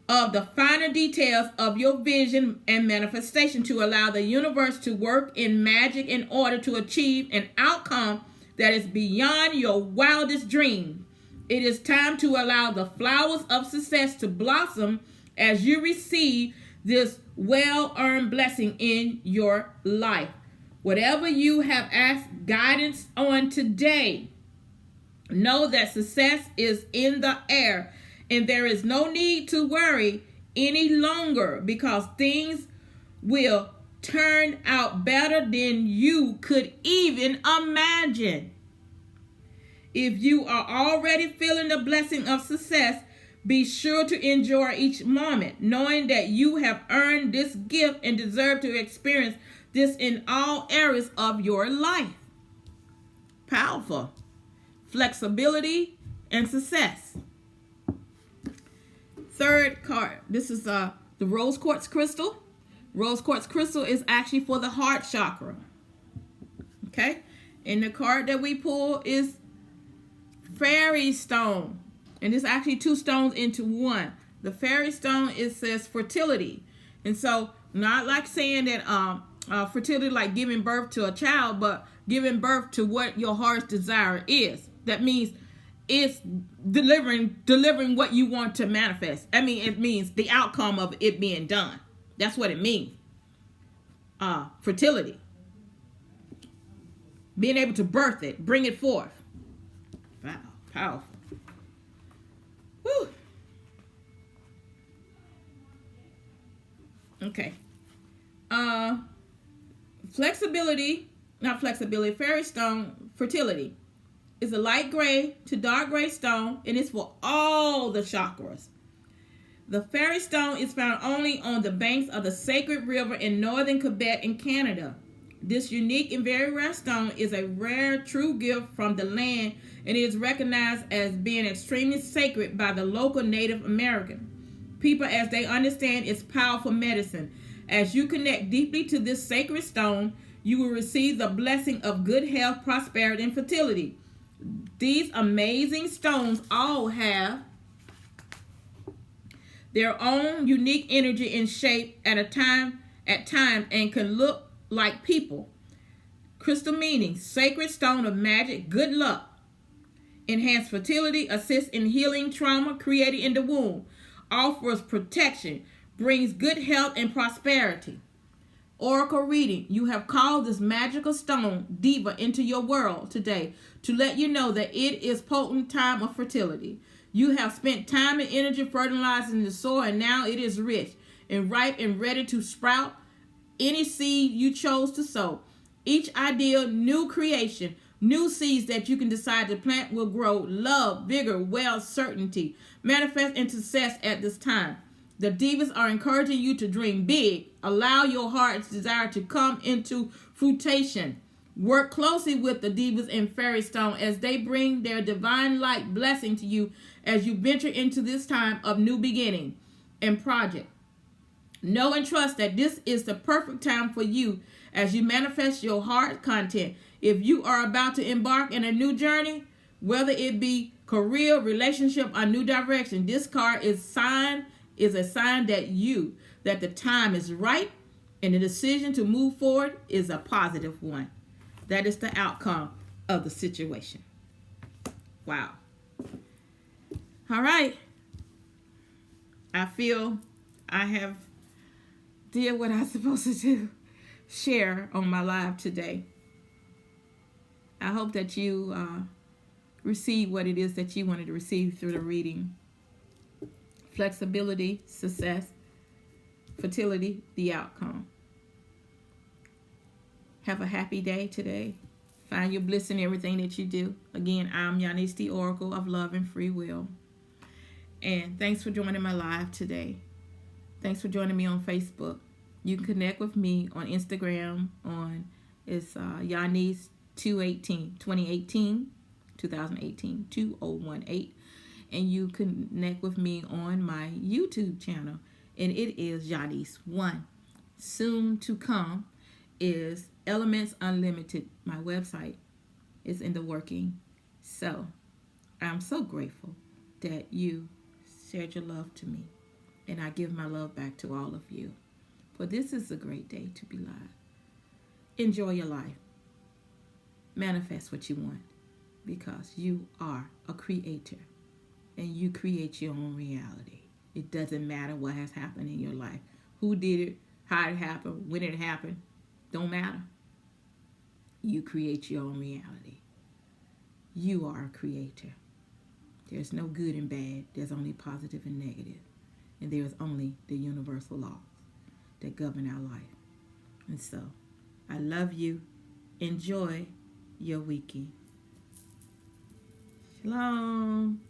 of the finer details of your vision and manifestation to allow the universe to work in magic in order to achieve an outcome that is beyond your wildest dream. It is time to allow the flowers of success to blossom as you receive this well-earned blessing in your life. Whatever you have asked guidance on today, know that success is in the air. And there is no need to worry any longer, because things will turn out better than you could even imagine. If you are already feeling the blessing of success, be sure to enjoy each moment, knowing that you have earned this gift and deserve to experience this in all areas of your life. Powerful. Flexibility and success. Third card. This is the rose quartz crystal. Rose quartz crystal is actually for the heart chakra. Okay? And the card that we pull is fairy stone. And it's actually two stones into one. The fairy stone, it says fertility. And so, not like saying that fertility like giving birth to a child, but giving birth to what your heart's desire is. That means it's delivering what you want to manifest. I mean, it means the outcome of it being done. That's what it means. Fertility. Being able to birth it, bring it forth. powerful. Whew. Okay. Flexibility, not flexibility, fairy stone fertility is a light gray to dark gray stone, and it's for all the chakras. The fairy stone is found only on the banks of the sacred river in northern Quebec in Canada. This unique and very rare stone is a rare true gift from the land, and it is recognized as being extremely sacred by the local Native American people as they understand its powerful medicine. As you connect deeply to this sacred stone, you will receive the blessing of good health, prosperity, and fertility. These amazing stones all have their own unique energy and shape at times and can look like people. Crystal meaning, sacred stone of magic, good luck, enhance fertility, assist in healing trauma created in the womb, offers protection, brings good health and prosperity. Oracle reading. You have called this magical stone diva into your world today to let you know that it is potent time of fertility. You have spent time and energy fertilizing the soil, and now it is rich and ripe and ready to sprout any seed you chose to sow. Each ideal new creation, new seeds that you can decide to plant will grow love, vigor, wealth, certainty, manifest in success at this time. The divas are encouraging you to dream big. Allow your heart's desire to come into fruition. Work closely with the divas in Fairy Stone as they bring their divine light blessing to you as you venture into this time of new beginning and project. Know and trust that this is the perfect time for you as you manifest your heart content. If you are about to embark in a new journey, whether it be career, relationship, or new direction, this card is a sign that the time is right and the decision to move forward is a positive one. That is the outcome of the situation. Wow. All right. I feel I have did what I'm supposed to do. Share on my live today. I hope that you receive what it is that you wanted to receive through the reading. Flexibility, success, fertility, the outcome. Have a happy day today. Find your bliss in everything that you do. Again, I'm Yanis, the Oracle of Love and Free Will. And thanks for joining my live today. Thanks for joining me on Facebook. You can connect with me on Instagram it's Yanis 2018, 2018. And you connect with me on my YouTube channel, and it is Yanis 1. Soon to come is Elements Unlimited. My website is in the working. So I'm so grateful that you shared your love to me, and I give my love back to all of you. For this is a great day to be live. Enjoy your life. Manifest what you want, because you are a creator. And you create your own reality. It doesn't matter what has happened in your life. Who did it, how it happened, when it happened. Don't matter. You create your own reality. You are a creator. There's no good and bad. There's only positive and negative. And there's only the universal laws that govern our life. And so, I love you. Enjoy your weekend. Shalom.